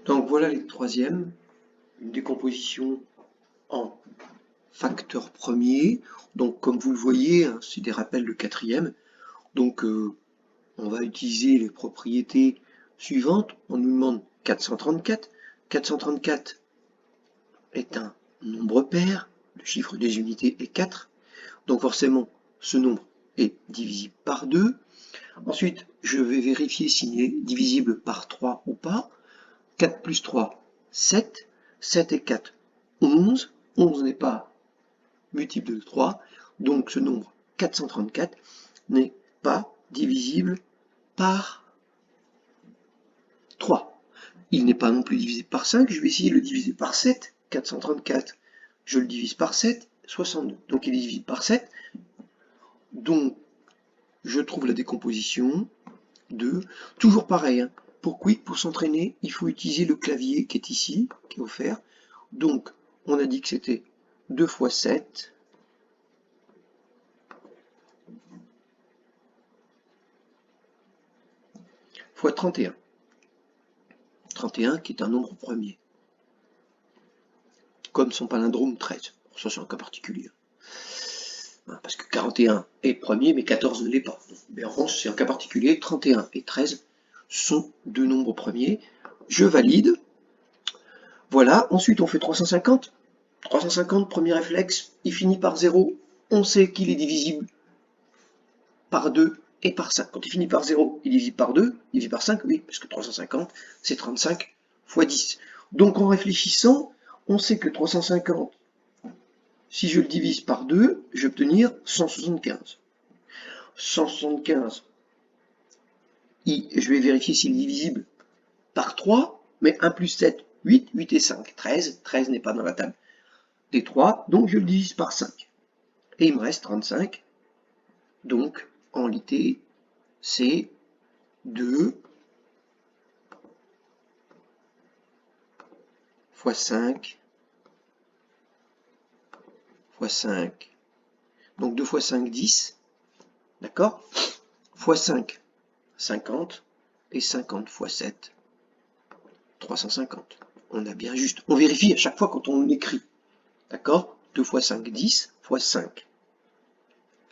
Donc voilà les troisièmes, une décomposition en facteurs premiers. Donc comme vous le voyez, hein, c'est des rappels de quatrième. Donc on va utiliser les propriétés suivantes. On nous demande 434. 434 est un nombre pair, le chiffre des unités est 4. Donc forcément, ce nombre est divisible par 2. Ensuite, je vais vérifier s'il est divisible par 3 ou pas. 4 plus 3, 7. 7 et 4, 11. 11 n'est pas multiple de 3. Donc ce nombre 434 n'est pas divisible par 3. Il n'est pas non plus divisible par 5. Je vais essayer de le diviser par 7. 434, je le divise par 7, 62. Donc il est divisible par 7. Donc je trouve la décomposition de... Toujours pareil, hein. Pour Quick, pour s'entraîner, il faut utiliser le clavier qui est ici, qui est offert. Donc, on a dit que c'était 2 fois 7 fois 31. 31 qui est un nombre premier. Comme son palindrome 13. Ça, c'est un cas particulier. Parce que 41 est premier, mais 14 ne l'est pas. Mais en revanche, c'est un cas particulier. 31 et 13 sont deux nombres premiers. Je valide. Voilà. Ensuite, on fait 350. 350, premier réflexe, il finit par 0. On sait qu'il est divisible par 2 et par 5. Quand il finit par 0, il est divisible par 2, il est divisible par 5, oui, parce que 350, c'est 35 fois 10. Donc en réfléchissant, on sait que 350, si je le divise par 2, je vais obtenir 175. 175, je vais vérifier s'il est divisible par 3, mais 1 plus 7, 8, 8 et 5, 13. 13 n'est pas dans la table des 3, donc je le divise par 5. Et il me reste 35. Donc, en réalité, c'est 2 fois 5 fois 5. Donc 2 fois 5, 10. D'accord? Fois 5, 50. Et 50 fois 7, 350. On a bien juste. On vérifie à chaque fois quand on écrit. D'accord? 2 fois 5, 10 fois 5.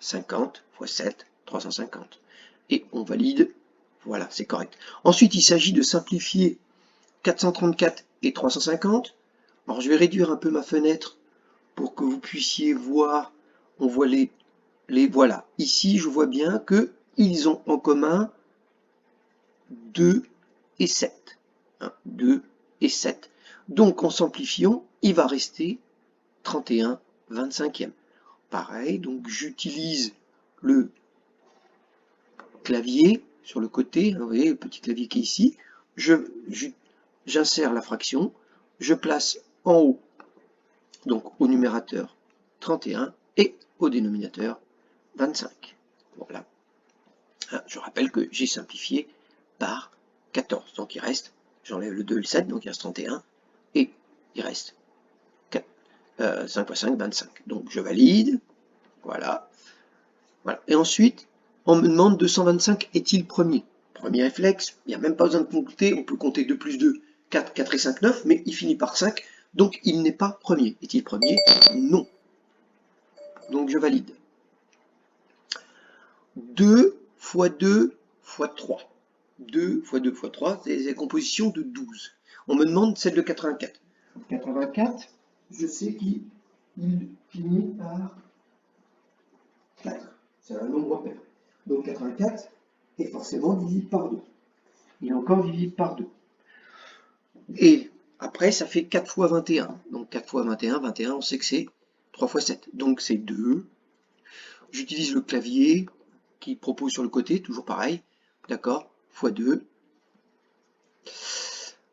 50 fois 7, 350. Et on valide. Voilà, c'est correct. Ensuite, il s'agit de simplifier 434 et 350. Alors, je vais réduire un peu ma fenêtre pour que vous puissiez voir. On voit les voilà. Ici, je vois bien qu'ils ont en commun 2 et 7. 2 et 7. Donc, en simplifiant, il va rester 31 25e. Pareil, donc j'utilise le clavier sur le côté, vous voyez le petit clavier qui est ici, j'insère la fraction, je place en haut, donc au numérateur 31 et au dénominateur 25. Voilà. Je rappelle que j'ai simplifié par 14, donc il reste, j'enlève le 2 et le 7, donc il reste 31, et il reste 5 fois 5, 25. Donc je valide, voilà. Voilà. Et ensuite, on me demande 225 est-il premier? Premier réflexe, il n'y a même pas besoin de compter, on peut compter 2 plus 2, 4, 4 et 5, 9, mais il finit par 5, donc il n'est pas premier. Est-il premier? Non. Donc je valide. 2 fois 2 fois 3. 2 fois 2 fois 3, c'est la composition de 12. On me demande celle de 84. 84, je sais qu'il finit par 4. C'est un nombre pair. Donc 84 est forcément divisible par 2. Il est encore divisible par 2. Et après, ça fait 4 fois 21. Donc 4 fois 21, 21, on sait que c'est 3 fois 7. Donc c'est 2. J'utilise le clavier qui propose sur le côté, toujours pareil. D'accord? Fois 2,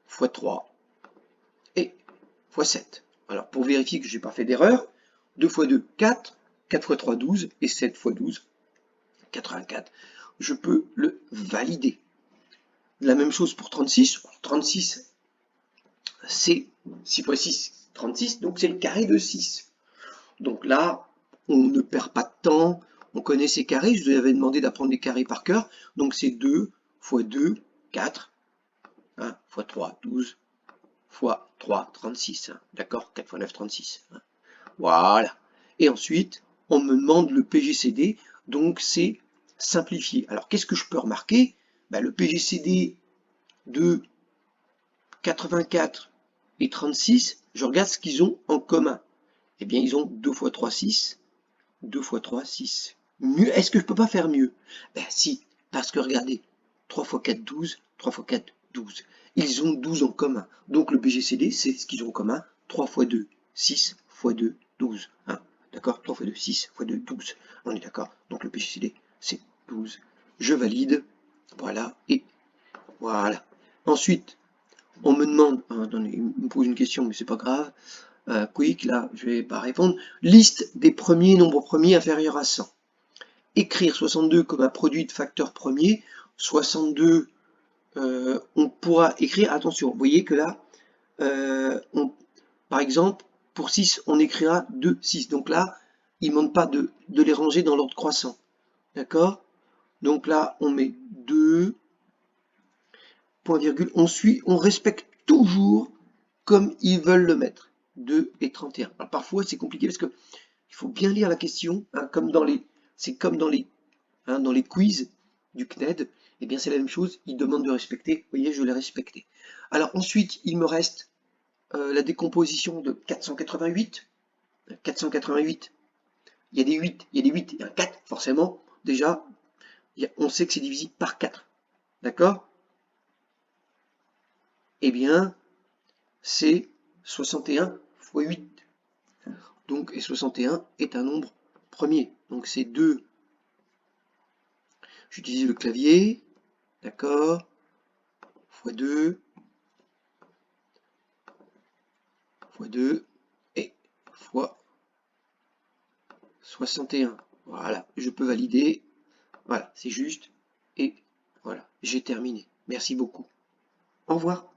fois 3 et fois 7. Alors pour vérifier que je n'ai pas fait d'erreur, 2 fois 2, 4. 4 fois 3, 12. Et 7 fois 12, 84. Je peux le valider. La même chose pour 36. 36, c'est 6 fois 6, 36. Donc c'est le carré de 6. Donc là, on ne perd pas de temps. On connaît ces carrés. Je vous avais demandé d'apprendre les carrés par cœur. Donc c'est 2 fois 2, 4. 1 fois 3, 12. fois 3, 36. Hein. D'accord? 4 fois 9, 36. Hein. Voilà. Et ensuite, on me demande le PGCD, donc c'est simplifié. Alors, qu'est-ce que je peux remarquer? Ben, le PGCD de 84 et 36, je regarde ce qu'ils ont en commun. Eh bien, ils ont 2 fois 3, 6. 2 fois 3, 6. Mieux, est-ce que je peux pas faire mieux? Ben si, parce que regardez, 3 fois 4, 12, 3 fois 4, 12. Ils ont 12 en commun. Donc le BGCD, c'est ce qu'ils ont en commun. 3 fois 2, 6 fois 2, 12. Hein, d'accord? 3 fois 2, 6 fois 2, 12. On est d'accord? Donc le BGCD, c'est 12. Je valide. Voilà. Et voilà. Ensuite, on me demande, attendez, il me pose une question, mais c'est pas grave. Quick, là, je vais pas répondre. Liste des premiers nombres premiers inférieurs à 100. Écrire 62 comme un produit de facteur premier. 62, on pourra écrire, attention, vous voyez que là, par exemple, pour 6, on écrira 2, 6. Donc là, il ne demande pas de les ranger dans l'ordre croissant. D'accord? Donc là, on met 2, point virgule, on respecte toujours comme ils veulent le mettre. 2 et 31. Alors parfois, c'est compliqué parce que il faut bien lire la question, hein, c'est comme dans les quiz du CNED, eh bien c'est la même chose, il demande de respecter, vous voyez, je l'ai respecté. Alors ensuite, il me reste la décomposition de 488. 488, il y a des 8, il y a des 8 et un 4, forcément, déjà, on sait que c'est divisible par 4, d'accord? Eh bien, c'est 61 fois 8. Donc, et 61 est un nombre premier. Donc c'est 2. J'utilise le clavier. D'accord. Fois 2. Fois 2. Et fois 61. Voilà. Je peux valider. Voilà. C'est juste. Et voilà. J'ai terminé. Merci beaucoup. Au revoir.